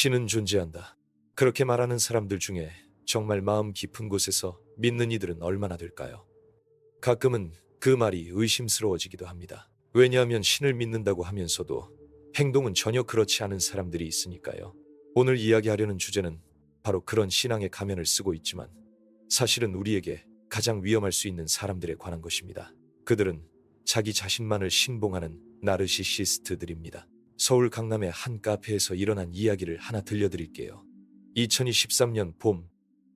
신은 존재한다. 그렇게 말하는 사람들 중에 정말 마음 깊은 곳에서 믿는 이들은 얼마나 될까요? 가끔은 그 말이 의심스러워지기도 합니다. 왜냐하면 신을 믿는다고 하면서도 행동은 전혀 그렇지 않은 사람들이 있으니까요. 오늘 이야기하려는 주제는 바로 그런 신앙의 가면을 쓰고 있지만 사실은 우리에게 가장 위험할 수 있는 사람들에 관한 것입니다. 그들은 자기 자신만을 신봉하는 나르시시스트들입니다. 서울 강남의 한 카페에서 일어난 이야기를 하나 들려드릴게요. 2023년 봄,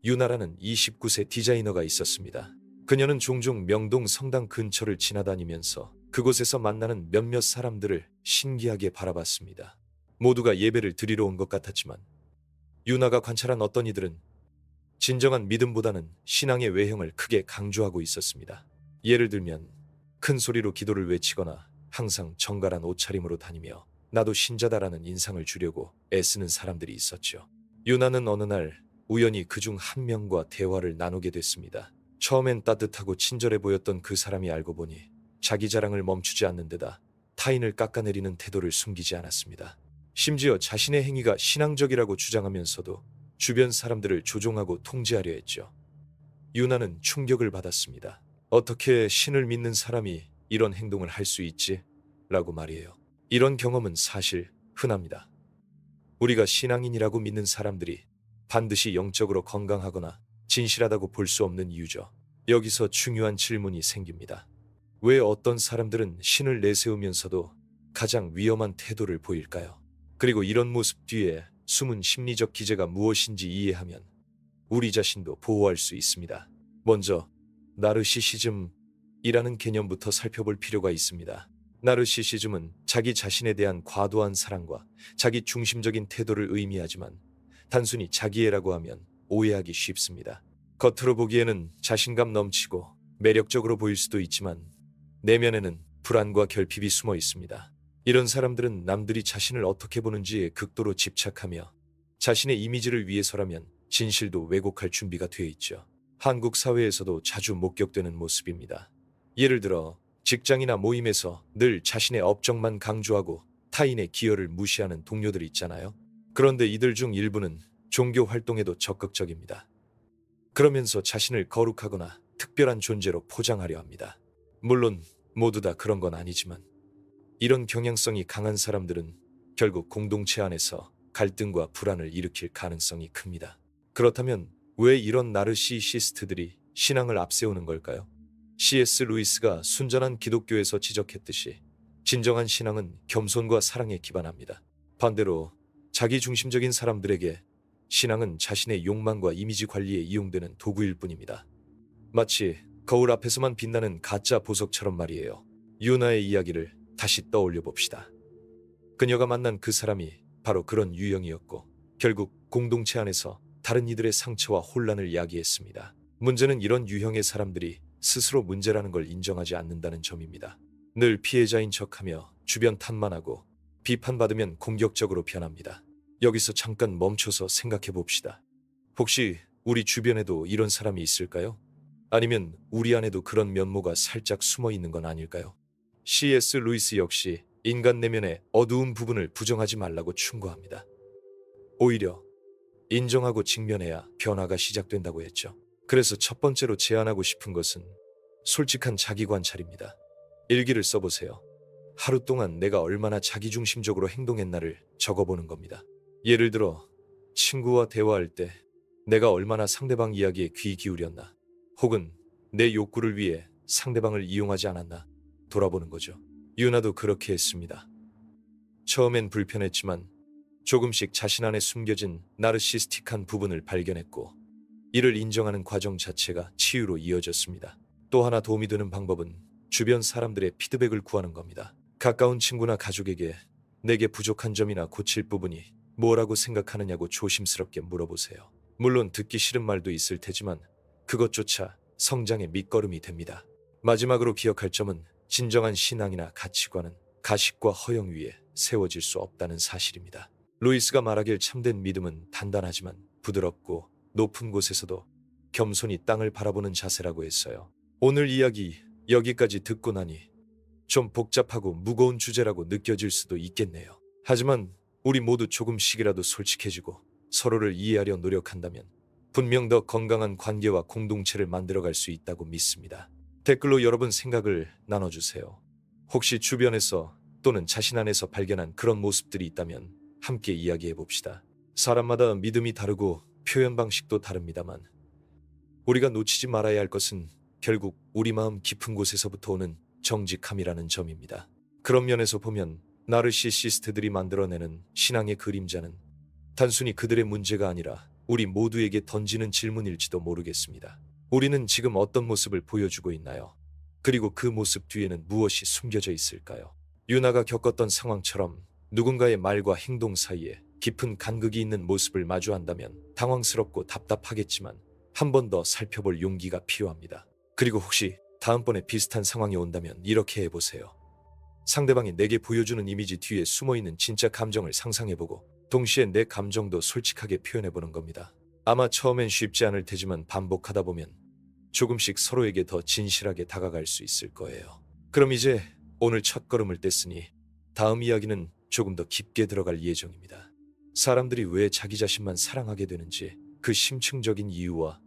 유나라는 29세 디자이너가 있었습니다. 그녀는 종종 명동 성당 근처를 지나다니면서 그곳에서 만나는 몇몇 사람들을 신기하게 바라봤습니다. 모두가 예배를 드리러 온 것 같았지만 유나가 관찰한 어떤 이들은 진정한 믿음보다는 신앙의 외형을 크게 강조하고 있었습니다. 예를 들면 큰 소리로 기도를 외치거나 항상 정갈한 옷차림으로 다니며 나도 신자다라는 인상을 주려고 애쓰는 사람들이 있었죠. 유나는 어느 날 우연히 그중 한 명과 대화를 나누게 됐습니다. 처음엔 따뜻하고 친절해 보였던 그 사람이 알고 보니 자기 자랑을 멈추지 않는 데다 타인을 깎아내리는 태도를 숨기지 않았습니다. 심지어 자신의 행위가 신앙적이라고 주장하면서도 주변 사람들을 조종하고 통제하려 했죠. 유나는 충격을 받았습니다. 어떻게 신을 믿는 사람이 이런 행동을 할 수 있지? 라고 말이에요. 이런 경험은 사실 흔합니다. 우리가 신앙인이라고 믿는 사람들이 반드시 영적으로 건강하거나 진실하다고 볼 수 없는 이유죠. 여기서 중요한 질문이 생깁니다. 왜 어떤 사람들은 신을 내세우면서도 가장 위험한 태도를 보일까요? 그리고 이런 모습 뒤에 숨은 심리적 기제가 무엇인지 이해하면 우리 자신도 보호할 수 있습니다. 먼저 나르시시즘이라는 개념부터 살펴볼 필요가 있습니다. 나르시시즘은 자기 자신에 대한 과도한 사랑과 자기 중심적인 태도를 의미하지만 단순히 자기애라고 하면 오해하기 쉽습니다. 겉으로 보기에는 자신감 넘치고 매력적으로 보일 수도 있지만 내면에는 불안과 결핍이 숨어 있습니다. 이런 사람들은 남들이 자신을 어떻게 보는지에 극도로 집착하며 자신의 이미지를 위해서라면 진실도 왜곡할 준비가 되어 있죠. 한국 사회에서도 자주 목격되는 모습입니다. 예를 들어 직장이나 모임에서 늘 자신의 업적만 강조하고 타인의 기여를 무시하는 동료들이 있잖아요. 그런데 이들 중 일부는 종교 활동에도 적극적입니다. 그러면서 자신을 거룩하거나 특별한 존재로 포장하려 합니다. 물론 모두 다 그런 건 아니지만 이런 경향성이 강한 사람들은 결국 공동체 안에서 갈등과 불안을 일으킬 가능성이 큽니다. 그렇다면 왜 이런 나르시시스트들이 신앙을 앞세우는 걸까요? C.S. 루이스가 순전한 기독교에서 지적했듯이 진정한 신앙은 겸손과 사랑에 기반합니다. 반대로 자기중심적인 사람들에게 신앙은 자신의 욕망과 이미지 관리에 이용되는 도구일 뿐입니다. 마치 거울 앞에서만 빛나는 가짜 보석처럼 말이에요. 유나의 이야기를 다시 떠올려 봅시다. 그녀가 만난 그 사람이 바로 그런 유형이었고 결국 공동체 안에서 다른 이들의 상처와 혼란을 야기했습니다. 문제는 이런 유형의 사람들이 스스로 문제라는 걸 인정하지 않는다는 점입니다. 늘 피해자인 척하며 주변 탓만하고 비판받으면 공격적으로 변합니다. 여기서 잠깐 멈춰서 생각해 봅시다. 혹시 우리 주변에도 이런 사람이 있을까요? 아니면 우리 안에도 그런 면모가 살짝 숨어 있는 건 아닐까요? C.S. 루이스 역시 인간 내면의 어두운 부분을 부정하지 말라고 충고합니다. 오히려 인정하고 직면해야 변화가 시작된다고 했죠. 그래서 첫 번째로 제안하고 싶은 것은 솔직한 자기 관찰입니다. 일기를 써보세요. 하루 동안 내가 얼마나 자기중심적으로 행동했나를 적어보는 겁니다. 예를 들어 친구와 대화할 때 내가 얼마나 상대방 이야기에 귀 기울였나, 혹은 내 욕구를 위해 상대방을 이용하지 않았나 돌아보는 거죠. 유나도 그렇게 했습니다. 처음엔 불편했지만 조금씩 자신 안에 숨겨진 나르시스틱한 부분을 발견했고 이를 인정하는 과정 자체가 치유로 이어졌습니다. 또 하나 도움이 되는 방법은 주변 사람들의 피드백을 구하는 겁니다. 가까운 친구나 가족에게 내게 부족한 점이나 고칠 부분이 뭐라고 생각하느냐고 조심스럽게 물어보세요. 물론 듣기 싫은 말도 있을 테지만 그것조차 성장의 밑거름이 됩니다. 마지막으로 기억할 점은 진정한 신앙이나 가치관은 가식과 허영 위에 세워질 수 없다는 사실입니다. 루이스가 말하길 참된 믿음은 단단하지만 부드럽고 높은 곳에서도 겸손히 땅을 바라보는 자세라고 했어요. 오늘 이야기 여기까지 듣고 나니 좀 복잡하고 무거운 주제라고 느껴질 수도 있겠네요. 하지만 우리 모두 조금씩이라도 솔직해지고 서로를 이해하려 노력한다면 분명 더 건강한 관계와 공동체를 만들어갈 수 있다고 믿습니다. 댓글로 여러분 생각을 나눠주세요. 혹시 주변에서 또는 자신 안에서 발견한 그런 모습들이 있다면 함께 이야기해 봅시다. 사람마다 믿음이 다르고 표현 방식도 다릅니다만 우리가 놓치지 말아야 할 것은 결국 우리 마음 깊은 곳에서부터 오는 정직함이라는 점입니다. 그런 면에서 보면 나르시시스트들이 만들어내는 신앙의 그림자는 단순히 그들의 문제가 아니라 우리 모두에게 던지는 질문일지도 모르겠습니다. 우리는 지금 어떤 모습을 보여주고 있나요? 그리고 그 모습 뒤에는 무엇이 숨겨져 있을까요? 유나가 겪었던 상황처럼 누군가의 말과 행동 사이에 깊은 간극이 있는 모습을 마주한다면 당황스럽고 답답하겠지만 한 번 더 살펴볼 용기가 필요합니다. 그리고 혹시 다음번에 비슷한 상황이 온다면 이렇게 해보세요. 상대방이 내게 보여주는 이미지 뒤에 숨어있는 진짜 감정을 상상해보고 동시에 내 감정도 솔직하게 표현해보는 겁니다. 아마 처음엔 쉽지 않을 테지만 반복하다 보면 조금씩 서로에게 더 진실하게 다가갈 수 있을 거예요. 그럼 이제 오늘 첫걸음을 뗐으니 다음 이야기는 조금 더 깊게 들어갈 예정입니다. 사람들이 왜 자기 자신만 사랑하게 되는지 그 심층적인 이유와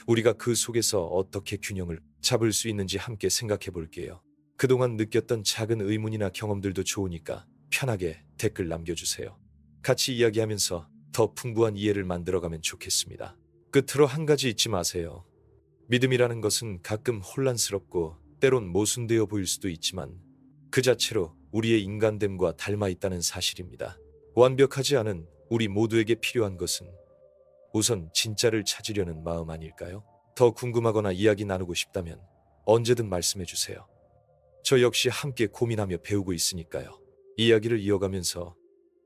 우리가 그 속에서 어떻게 균형을 잡을 수 있는지 함께 생각해 볼게요. 그동안 느꼈던 작은 의문이나 경험들도 좋으니까 편하게 댓글 남겨주세요. 같이 이야기하면서 더 풍부한 이해를 만들어가면 좋겠습니다. 끝으로 한 가지 잊지 마세요. 믿음이라는 것은 가끔 혼란스럽고 때론 모순되어 보일 수도 있지만 그 자체로 우리의 인간됨과 닮아 있다는 사실입니다. 완벽하지 않은 우리 모두에게 필요한 것은 우선 진짜를 찾으려는 마음 아닐까요? 더 궁금하거나 이야기 나누고 싶다면 언제든 말씀해 주세요. 저 역시 함께 고민하며 배우고 있으니까요. 이야기를 이어가면서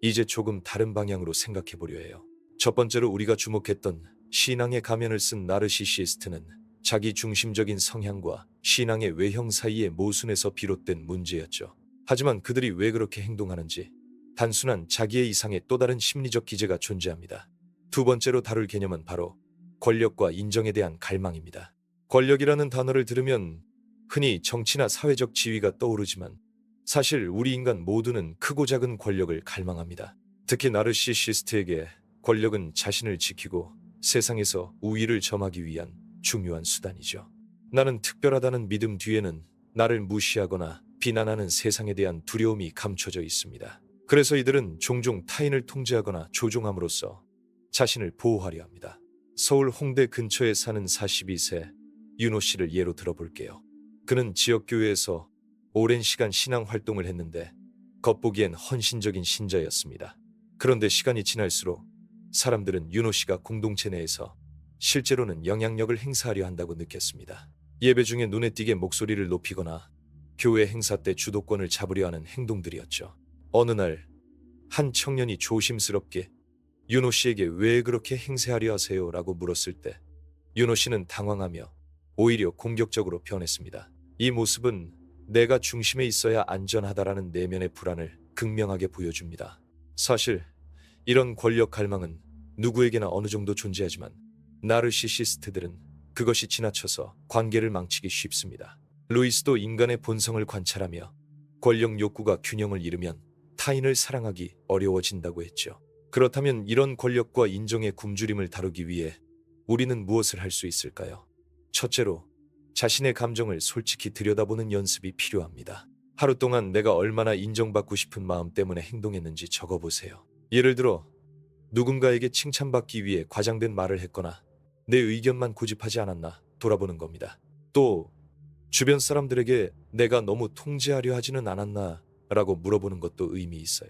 이제 조금 다른 방향으로 생각해 보려 해요. 첫 번째로 우리가 주목했던 신앙의 가면을 쓴 나르시시스트는 자기 중심적인 성향과 신앙의 외형 사이의 모순에서 비롯된 문제였죠. 하지만 그들이 왜 그렇게 행동하는지 단순한 자기의 이상의 또 다른 심리적 기제가 존재합니다. 두 번째로 다룰 개념은 바로 권력과 인정에 대한 갈망입니다. 권력이라는 단어를 들으면 흔히 정치나 사회적 지위가 떠오르지만 사실 우리 인간 모두는 크고 작은 권력을 갈망합니다. 특히 나르시시스트에게 권력은 자신을 지키고 세상에서 우위를 점하기 위한 중요한 수단이죠. 나는 특별하다는 믿음 뒤에는 나를 무시하거나 비난하는 세상에 대한 두려움이 감춰져 있습니다. 그래서 이들은 종종 타인을 통제하거나 조종함으로써 자신을 보호하려 합니다. 서울 홍대 근처에 사는 42세 윤호 씨를 예로 들어볼게요. 그는 지역교회에서 오랜 시간 신앙 활동을 했는데 겉보기엔 헌신적인 신자였습니다. 그런데 시간이 지날수록 사람들은 윤호 씨가 공동체 내에서 실제로는 영향력을 행사하려 한다고 느꼈습니다. 예배 중에 눈에 띄게 목소리를 높이거나 교회 행사 때 주도권을 잡으려 하는 행동들이었죠. 어느 날 한 청년이 조심스럽게 윤호 씨에게 왜 그렇게 행세하려 하세요? 라고 물었을 때 윤호 씨는 당황하며 오히려 공격적으로 변했습니다. 이 모습은 내가 중심에 있어야 안전하다라는 내면의 불안을 극명하게 보여줍니다. 사실 이런 권력 갈망은 누구에게나 어느 정도 존재하지만 나르시시스트들은 그것이 지나쳐서 관계를 망치기 쉽습니다. 루이스도 인간의 본성을 관찰하며 권력 욕구가 균형을 잃으면 타인을 사랑하기 어려워진다고 했죠. 그렇다면 이런 권력과 인정의 굶주림을 다루기 위해 우리는 무엇을 할 수 있을까요? 첫째로 자신의 감정을 솔직히 들여다보는 연습이 필요합니다. 하루 동안 내가 얼마나 인정받고 싶은 마음 때문에 행동했는지 적어보세요. 예를 들어 누군가에게 칭찬받기 위해 과장된 말을 했거나 내 의견만 고집하지 않았나 돌아보는 겁니다. 또 주변 사람들에게 내가 너무 통제하려 하지는 않았나 라고 물어보는 것도 의미 있어요.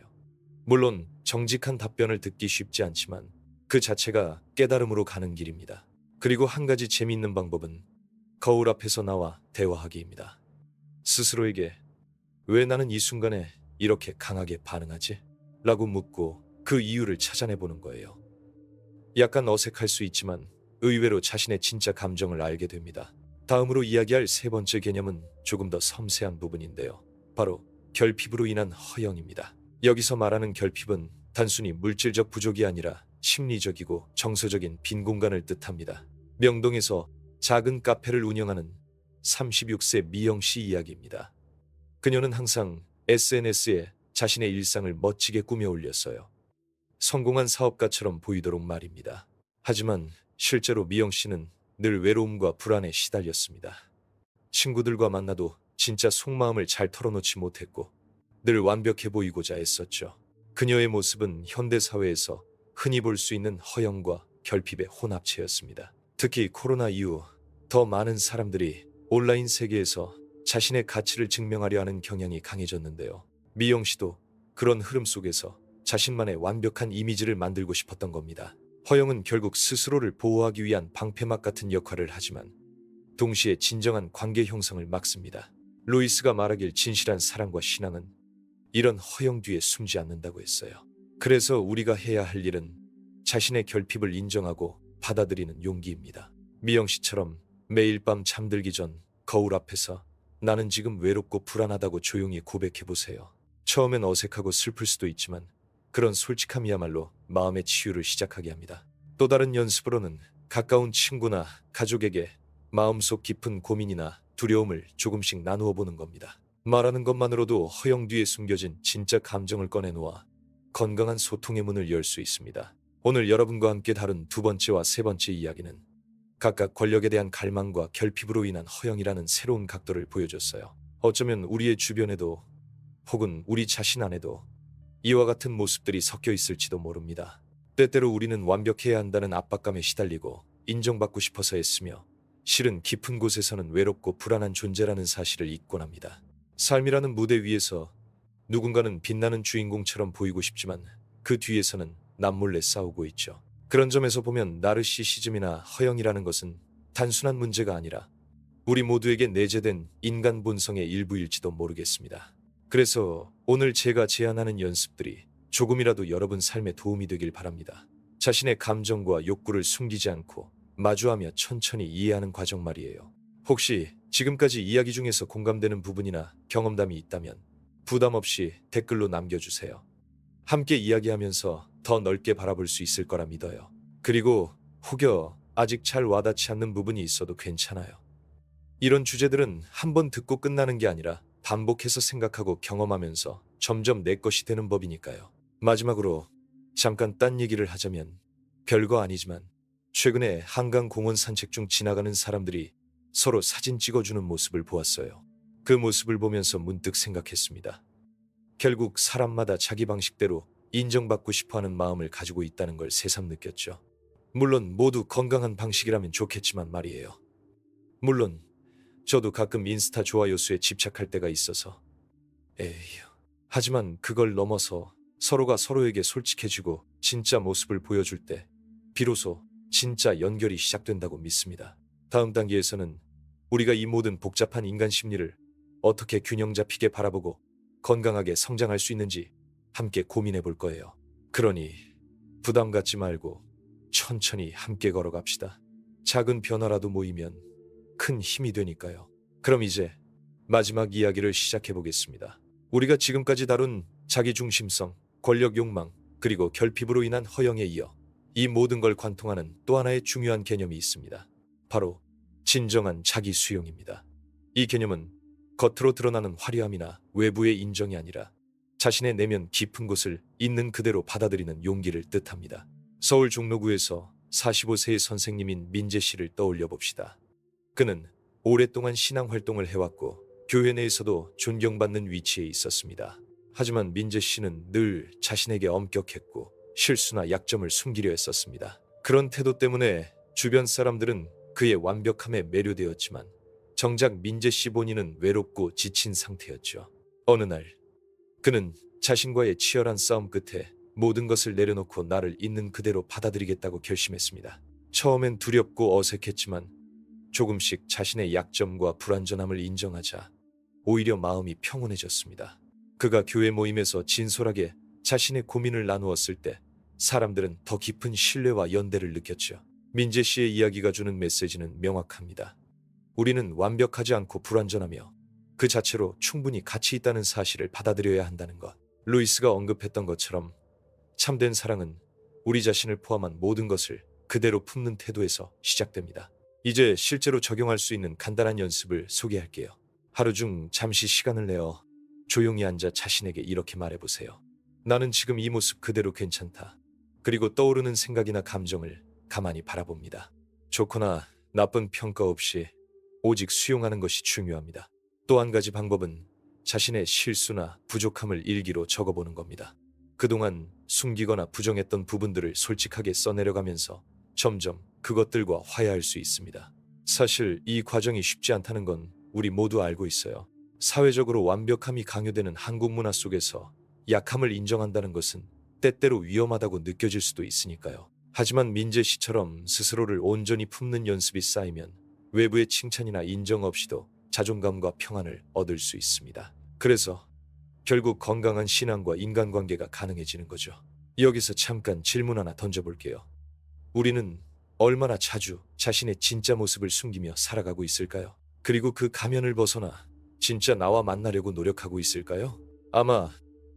물론 정직한 답변을 듣기 쉽지 않지만 그 자체가 깨달음으로 가는 길입니다. 그리고 한 가지 재미있는 방법은 거울 앞에서 나와 대화하기입니다. 스스로에게 왜 나는 이 순간에 이렇게 강하게 반응하지? 라고 묻고 그 이유를 찾아내보는 거예요. 약간 어색할 수 있지만 의외로 자신의 진짜 감정을 알게 됩니다. 다음으로 이야기할 세 번째 개념은 조금 더 섬세한 부분인데요. 바로 결핍으로 인한 허영입니다. 여기서 말하는 결핍은 단순히 물질적 부족이 아니라 심리적이고 정서적인 빈 공간을 뜻합니다. 명동에서 작은 카페를 운영하는 36세 미영 씨 이야기입니다. 그녀는 항상 SNS에 자신의 일상을 멋지게 꾸며 올렸어요. 성공한 사업가처럼 보이도록 말입니다. 하지만 실제로 미영 씨는 늘 외로움과 불안에 시달렸습니다. 친구들과 만나도 진짜 속마음을 잘 털어놓지 못했고 늘 완벽해 보이고자 애썼죠. 그녀의 모습은 현대사회에서 흔히 볼 수 있는 허영과 결핍의 혼합체였습니다. 특히 코로나 이후 더 많은 사람들이 온라인 세계에서 자신의 가치를 증명하려 하는 경향이 강해졌는데요. 미영 씨도 그런 흐름 속에서 자신만의 완벽한 이미지를 만들고 싶었던 겁니다. 허영은 결국 스스로를 보호하기 위한 방패막 같은 역할을 하지만 동시에 진정한 관계 형성을 막습니다. 루이스가 말하길 진실한 사랑과 신앙은 이런 허영 뒤에 숨지 않는다고 했어요. 그래서 우리가 해야 할 일은 자신의 결핍을 인정하고 받아들이는 용기입니다. 미영 씨처럼 매일 밤 잠들기 전 거울 앞에서 나는 지금 외롭고 불안하다고 조용히 고백해 보세요. 처음엔 어색하고 슬플 수도 있지만 그런 솔직함이야말로 마음의 치유를 시작하게 합니다. 또 다른 연습으로는 가까운 친구나 가족에게 마음속 깊은 고민이나 두려움을 조금씩 나누어 보는 겁니다. 말하는 것만으로도 허영 뒤에 숨겨진 진짜 감정을 꺼내놓아 건강한 소통의 문을 열 수 있습니다. 오늘 여러분과 함께 다룬 두 번째와 세 번째 이야기는 각각 권력에 대한 갈망과 결핍으로 인한 허영이라는 새로운 각도를 보여줬어요. 어쩌면 우리의 주변에도 혹은 우리 자신 안에도 이와 같은 모습들이 섞여 있을지도 모릅니다. 때때로 우리는 완벽해야 한다는 압박감에 시달리고 인정받고 싶어서 애쓰며 실은 깊은 곳에서는 외롭고 불안한 존재라는 사실을 잊곤 합니다. 삶이라는 무대 위에서 누군가는 빛나는 주인공처럼 보이고 싶지만 그 뒤에서는 남몰래 싸우고 있죠. 그런 점에서 보면 나르시시즘이나 허영이라는 것은 단순한 문제가 아니라 우리 모두에게 내재된 인간 본성의 일부일지도 모르겠습니다. 그래서 오늘 제가 제안하는 연습들이 조금이라도 여러분 삶에 도움이 되길 바랍니다. 자신의 감정과 욕구를 숨기지 않고 마주하며 천천히 이해하는 과정 말이에요. 혹시 지금까지 이야기 중에서 공감되는 부분이나 경험담이 있다면 부담 없이 댓글로 남겨주세요. 함께 이야기하면서 더 넓게 바라볼 수 있을 거라 믿어요. 그리고 혹여 아직 잘 와닿지 않는 부분이 있어도 괜찮아요. 이런 주제들은 한번 듣고 끝나는 게 아니라 반복해서 생각하고 경험하면서 점점 내 것이 되는 법이니까요. 마지막으로 잠깐 딴 얘기를 하자면 별거 아니지만 최근에 한강 공원 산책 중 지나가는 사람들이 서로 사진 찍어주는 모습을 보았어요. 그 모습을 보면서 문득 생각했습니다. 결국 사람마다 자기 방식대로 인정받고 싶어하는 마음을 가지고 있다는 걸 새삼 느꼈죠. 물론 모두 건강한 방식이라면 좋겠지만 말이에요. 물론 저도 가끔 인스타 좋아요 수에 집착할 때가 있어서 에휴. 하지만 그걸 넘어서 서로가 서로에게 솔직해지고 진짜 모습을 보여줄 때 비로소 진짜 연결이 시작된다고 믿습니다. 다음 단계에서는 우리가 이 모든 복잡한 인간 심리를 어떻게 균형 잡히게 바라보고 건강하게 성장할 수 있는지 함께 고민해 볼 거예요. 그러니 부담 갖지 말고 천천히 함께 걸어갑시다. 작은 변화라도 모이면 큰 힘이 되니까요. 그럼 이제 마지막 이야기를 시작해 보겠습니다. 우리가 지금까지 다룬 자기중심성, 권력 욕망, 그리고 결핍으로 인한 허영에 이어 이 모든 걸 관통하는 또 하나의 중요한 개념이 있습니다. 바로 진정한 자기 수용입니다. 이 개념은 겉으로 드러나는 화려함이나 외부의 인정이 아니라 자신의 내면 깊은 곳을 있는 그대로 받아들이는 용기를 뜻합니다. 서울 종로구에서 45세의 선생님인 민재 씨를 떠올려 봅시다. 그는 오랫동안 신앙 활동을 해왔고 교회 내에서도 존경받는 위치에 있었습니다. 하지만 민재 씨는 늘 자신에게 엄격했고 실수나 약점을 숨기려 했었습니다. 그런 태도 때문에 주변 사람들은 그의 완벽함에 매료되었지만 정작 민재 씨 본인은 외롭고 지친 상태였죠. 어느 날 그는 자신과의 치열한 싸움 끝에 모든 것을 내려놓고 나를 있는 그대로 받아들이겠다고 결심했습니다. 처음엔 두렵고 어색했지만 조금씩 자신의 약점과 불완전함을 인정하자 오히려 마음이 평온해졌습니다. 그가 교회 모임에서 진솔하게 자신의 고민을 나누었을 때 사람들은 더 깊은 신뢰와 연대를 느꼈죠. 민재 씨의 이야기가 주는 메시지는 명확합니다. 우리는 완벽하지 않고 불완전하며 그 자체로 충분히 가치 있다는 사실을 받아들여야 한다는 것. 루이스가 언급했던 것처럼 참된 사랑은 우리 자신을 포함한 모든 것을 그대로 품는 태도에서 시작됩니다. 이제 실제로 적용할 수 있는 간단한 연습을 소개할게요. 하루 중 잠시 시간을 내어 조용히 앉아 자신에게 이렇게 말해보세요. 나는 지금 이 모습 그대로 괜찮다. 그리고 떠오르는 생각이나 감정을 가만히 바라봅니다. 좋거나 나쁜 평가 없이 오직 수용하는 것이 중요합니다. 또 한 가지 방법은 자신의 실수나 부족함을 일기로 적어보는 겁니다. 그동안 숨기거나 부정했던 부분들을 솔직하게 써내려가면서 점점 그것들과 화해할 수 있습니다. 사실 이 과정이 쉽지 않다는 건 우리 모두 알고 있어요. 사회적으로 완벽함이 강요되는 한국 문화 속에서 약함을 인정한다는 것은 때때로 위험하다고 느껴질 수도 있으니까요. 하지만 민재 씨처럼 스스로를 온전히 품는 연습이 쌓이면 외부의 칭찬이나 인정 없이도 자존감과 평안을 얻을 수 있습니다. 그래서 결국 건강한 신앙과 인간관계가 가능해지는 거죠. 여기서 잠깐 질문 하나 던져볼게요. 우리는 얼마나 자주 자신의 진짜 모습을 숨기며 살아가고 있을까요? 그리고 그 가면을 벗어나 진짜 나와 만나려고 노력하고 있을까요? 아마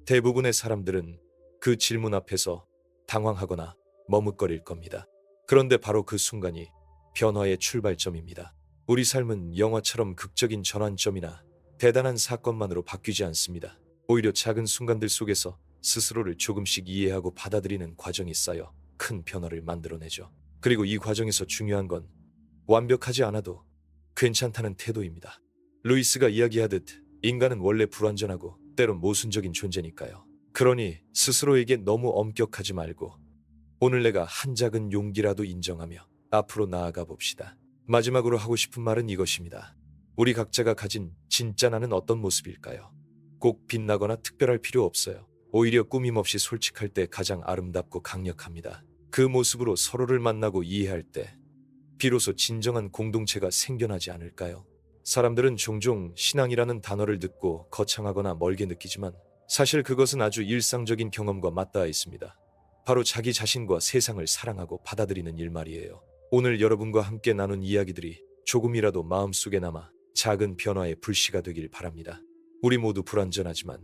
대부분의 사람들은 그 질문 앞에서 당황하거나 머뭇거릴 겁니다. 그런데 바로 그 순간이 변화의 출발점입니다. 우리 삶은 영화처럼 극적인 전환점이나 대단한 사건만으로 바뀌지 않습니다. 오히려 작은 순간들 속에서 스스로를 조금씩 이해하고 받아들이는 과정이 쌓여 큰 변화를 만들어내죠. 그리고 이 과정에서 중요한 건 완벽하지 않아도 괜찮다는 태도입니다. 루이스가 이야기하듯 인간은 원래 불완전하고 때론 모순적인 존재니까요. 그러니 스스로에게 너무 엄격하지 말고 오늘 내가 한 작은 용기라도 인정하며 앞으로 나아가 봅시다. 마지막으로 하고 싶은 말은 이것입니다. 우리 각자가 가진 진짜 나는 어떤 모습일까요? 꼭 빛나거나 특별할 필요 없어요. 오히려 꾸밈없이 솔직할 때 가장 아름답고 강력합니다. 그 모습으로 서로를 만나고 이해할 때 비로소 진정한 공동체가 생겨나지 않을까요? 사람들은 종종 신앙이라는 단어를 듣고 거창하거나 멀게 느끼지만 사실 그것은 아주 일상적인 경험과 맞닿아 있습니다. 바로 자기 자신과 세상을 사랑하고 받아들이는 일 말이에요. 오늘 여러분과 함께 나눈 이야기들이 조금이라도 마음속에 남아 작은 변화의 불씨가 되길 바랍니다. 우리 모두 불완전하지만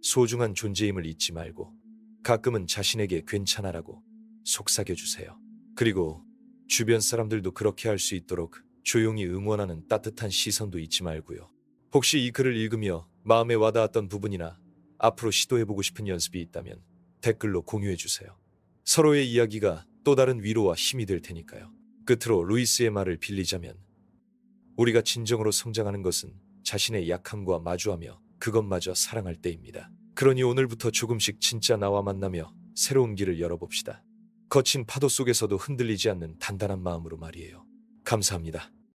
소중한 존재임을 잊지 말고 가끔은 자신에게 괜찮아라고 속삭여주세요. 그리고 주변 사람들도 그렇게 할 수 있도록 조용히 응원하는 따뜻한 시선도 잊지 말고요. 혹시 이 글을 읽으며 마음에 와닿았던 부분이나 앞으로 시도해보고 싶은 연습이 있다면 댓글로 공유해주세요. 서로의 이야기가 또 다른 위로와 힘이 될 테니까요. 끝으로 루이스의 말을 빌리자면 우리가 진정으로 성장하는 것은 자신의 약함과 마주하며 그것마저 사랑할 때입니다. 그러니 오늘부터 조금씩 진짜 나와 만나며 새로운 길을 열어봅시다. 거친 파도 속에서도 흔들리지 않는 단단한 마음으로 말이에요. 감사합니다.